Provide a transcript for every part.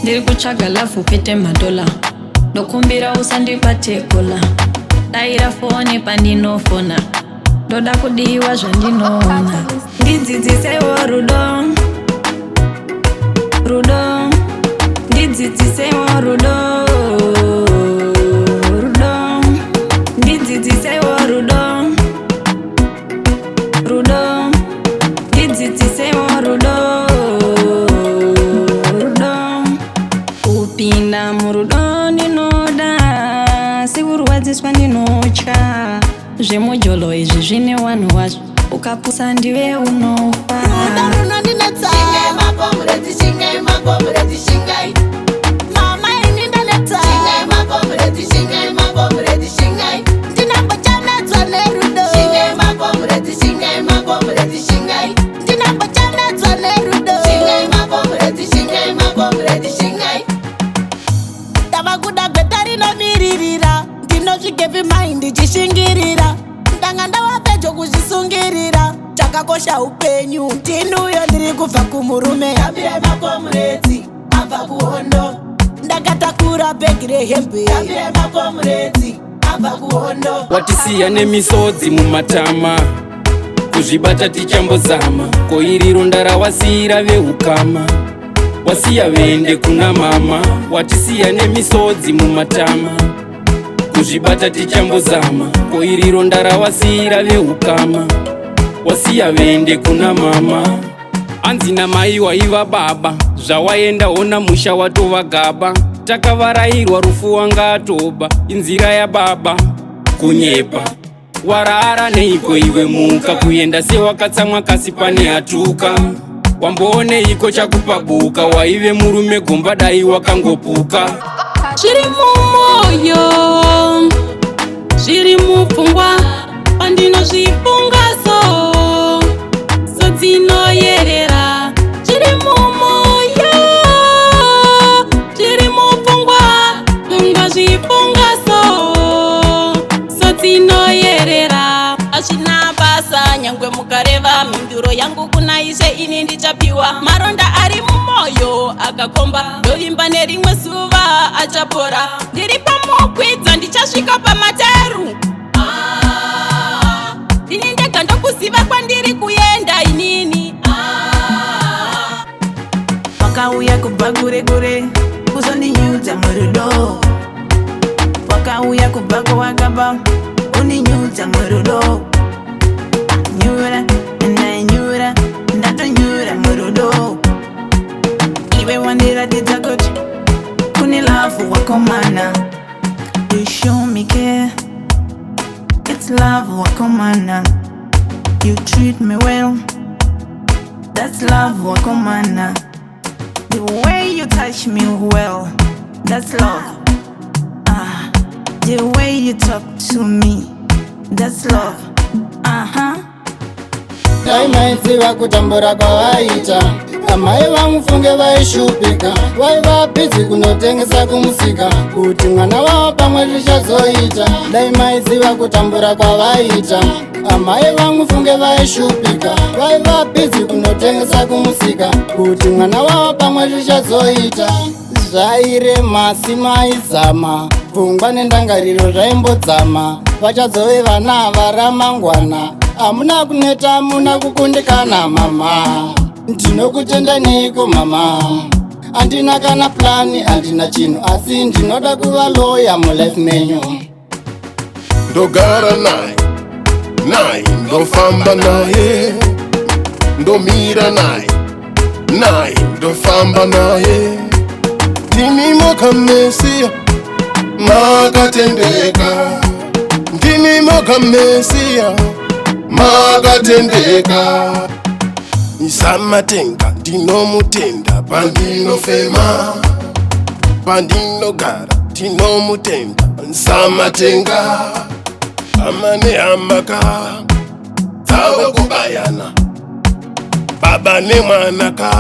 ndiri kutsvaga lavhu pete madola ndokumbira usandibate kola daira foni pandinofona ndoda kudiwa zvandinoona ndidzidzisewo rudo rudo ndidzidzisewo rudo rudo ndidzidzisewo rudo rudo ndidzidzisewo rudo rudo kupinda murudo ndinoda sikurwadziswa ndinotya zvemujolo izvi zvine wanhu wazvo ukapusa ndiwe unofa Kosha upenyu tinuyo ndiri kubva kumurume yambira makomrezi abva kuhondo ndakatakura bhegi rehembe yambira makomrezi abva kuhondo watisiya nemisodzi mumatama kuzvibata tichambozama koiri ronda rawasiyira veukama wasiya vende kuna mama watisiya nemisodzi mumatama kuzvibata tichambozama koiri ronda rawasiyira veukama wasiya vende kuna mama anzina mai waiva baba zvawaenda ona musha watova gaba takavarairwa rufu wanga atoba inzira yababa kunyepa warara neiko iwe muka kuenda sewakatsamwa kasi pane hatuka wamboneiko chakupabuka waive murume gomba dai wakangopuka zviri mumoyo zviri mupfungwa pandinozvifunga dzinoyerera zviri mumoyo zviri mupfungwa ungazvifunga so dzinoyerera hazvina basa nyangwe mukareva mhinduro yangu kuna ishe ini ndichapiwa maronda ari mumoyo akakomba ndovimba nerimwe zuva achapora ndiri pamukwidza ndichasvika pamateru ini ndega ndokuziva kwandiri kuenda inini wakauya kubva kure kure kuzondinyudza murudo wakauya kubva kwawakabva undinyudza murudo nyura nainyura ndatonyura murudo iwe wandiratidza kuti kune lavhu wakomana you show me care it's love wakomana you treat me well that's love wakomana the way you touch me well that's love the way you talk to me that's love daimaiziva kutambura kwavaita amai vamufunge vaishupika vaiva bhizi kunotengesa kumusika kuti mwana wavo pamwe zvichazoita daimaiziva kutambura kwavaita amai vamufunge vaishupika vaiva bhizi kunotengesa kumusika kuti mwana wavo pamwe zvichazoita zvairema simaizama pfungwa nendangariro zvaimbodzama vachadzove vana varamangwana hamuna kuneta muna kukundikana mama ndinokutenda neiko mama handina kana plani handina chinhu asi ndinoda kuva loya mulife menyu ndogara naye ndofamba naye ndomira naye ndofamba naye ndimi mokamesiya makatendeka ndimi mokamesiya makatendeka isamatenga ndinomutenda pandinofema pandinogara ndinomutenda nsamatenga amane ambaka tsawe kubayana baba nemwanaka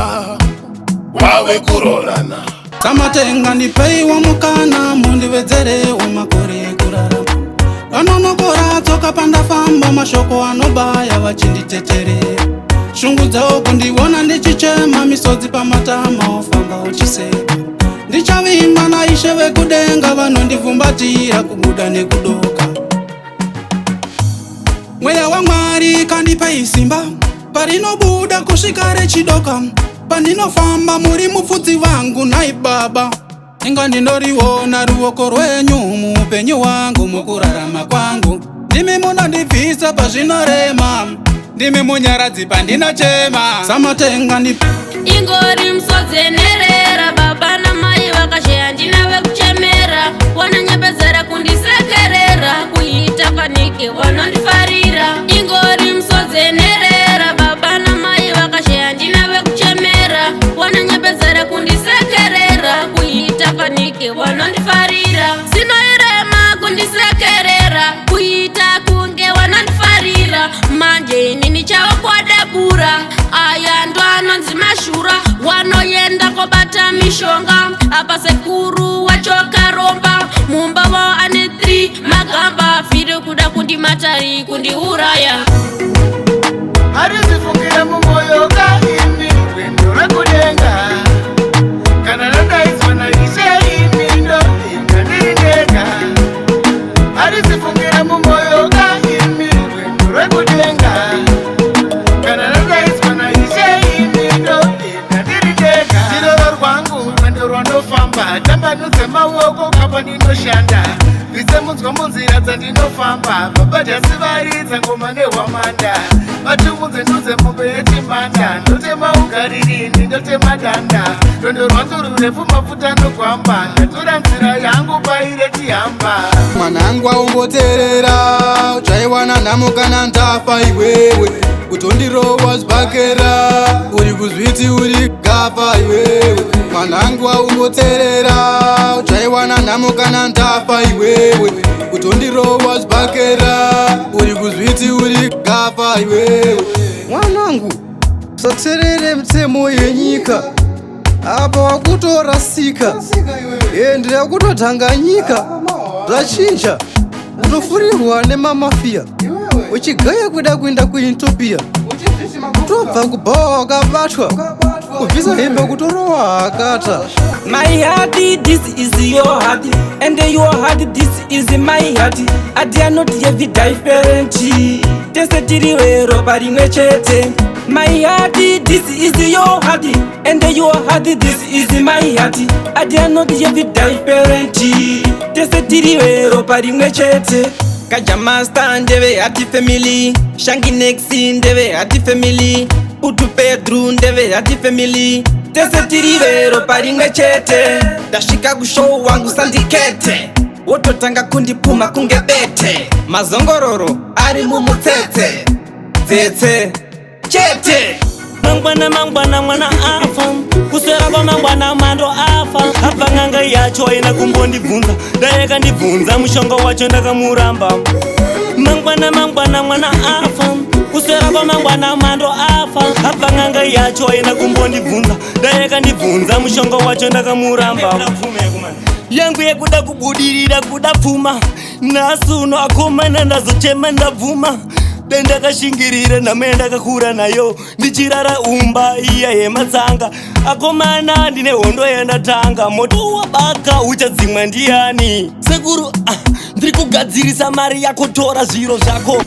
wawe kurorana Kamatenga ndipeiwa mukana mundivedzere umakore kurarama vanonokora tsoka pandafamba mashoko anobaya vachinditeterera shungu dzavo kundiona ndichichema misodzi pamatama ofamba uchiseka ndichavimba naishe vekudenga vanondivhumbatira kubuda nekudoka. Mweya waMwari kandipa isimba parinobuda kusvika rechidoka. Pandinofamba muri mupfudzi vangu nai Baba, inga ndinoriona ruoko rwenyu muupenyu wangu mukurarama kwangu. Ndimi munondibvisa pazvinorema, ndimi munyaradzi pandinochema. Samatenga ingori msodzenerera baba namai vakasheya ndina vekuchemera. Wananyepedzera kundisekerera kuita fanike vanondifarira. Ingori msodzenerera baba namai vakasheya ndina vekuchemera. Wananyepedzera kundisekerera kuita fanike vanondifarira. Sinoirema kundisekerera kuita kunge vanondifarira. Manje inini chavo kwadabura aya ndo anonzi mashura. Wanoyenda kobata mishonga apa sekuru wachokaromba. Mumba wao ane 3 magamba fide kuda kundimatari kundiuraya. Arizifungire mumoyo kaimi Rwendo rekudenga kana radaiswa naishe imi ndo ingandirindega. Arizifungire mumoyo kaimi Rwendo rekudenga kana radaiswa naishe imi ndo ingandirindega. Chiroro rwangu rwendo rwanofamba tambanudze maoko kapa ndinoshanda. Vise munzwa munzira dzandinofamba vabhadhasi varidza ngoma nehwamanda. Vatumudze nduze mombe yechimanda ndotema ugariri ndindotema danda. Rwendo rwangu rurefu mafuta nogwamba ndatora nzira yangu paire tihamba. Mwanangu aumboterera uchaiwana nhamo kana ndafa iwewe. Kutondirowa zvibhakera uri kuzviti uri gafa iwewe. Mwanangu aumboterera uchaiwana nhamo kana ndafa iwewe. Kutondirowa zvibhakera uri kuzviti uri gafa iwewe. Mwanangu saterere mitsemo yenyika apa wakutorasika ndira kutotanganyika zvachinja utofurirwa nemamafia uchigaya kuda kuenda kuutopia. Tobva kubhawa wakabatwa kubvisa hembe kutorowa hakata. My heart, this is your heart, and your heart, this is my heart. Adi are not every different. Tese tiriwero parimwe chete. My heart, this is your heart, and your heart, this is my heart. Adi are not every different. Tese tiriwero parimwe chete. Kaja master ndeve hati family, Shangi Nexi ndeve hati family, Utu Pedro ndeve hati family. Tese tirivero parimwe chete. Ndashika kushow wangu sandikete. Wototanga kundipuma kunge bete. Mazongororo ari mumutsetse. Tsetse chete. Mangwana mwana afa. Kusera kwa mangwana mando afa. Hapa nganga yacho ina kumbondibvunza. Dayeka ndibvunza mushonga wacho ndakamuramba. Mangwana mwana afa. Kusera kwa mangwana mando afa. Hapa nganga yacho ina kumbondibvunza. Dayeka ndibvunza mushonga wacho ndakamuramba. Yangu yekuda kubudirira kuda pfuma. Nasuno akomana ndazochema ndabvuma. Ndakashingirira name ndakakura nayo ndichirara umba iya yematsanga. Akomana ndine hondo yandatanga. Moto wabaka uchadzimwa ndiani? Sekuru ndiri kugadzirisa mari yako tora zviro zvako.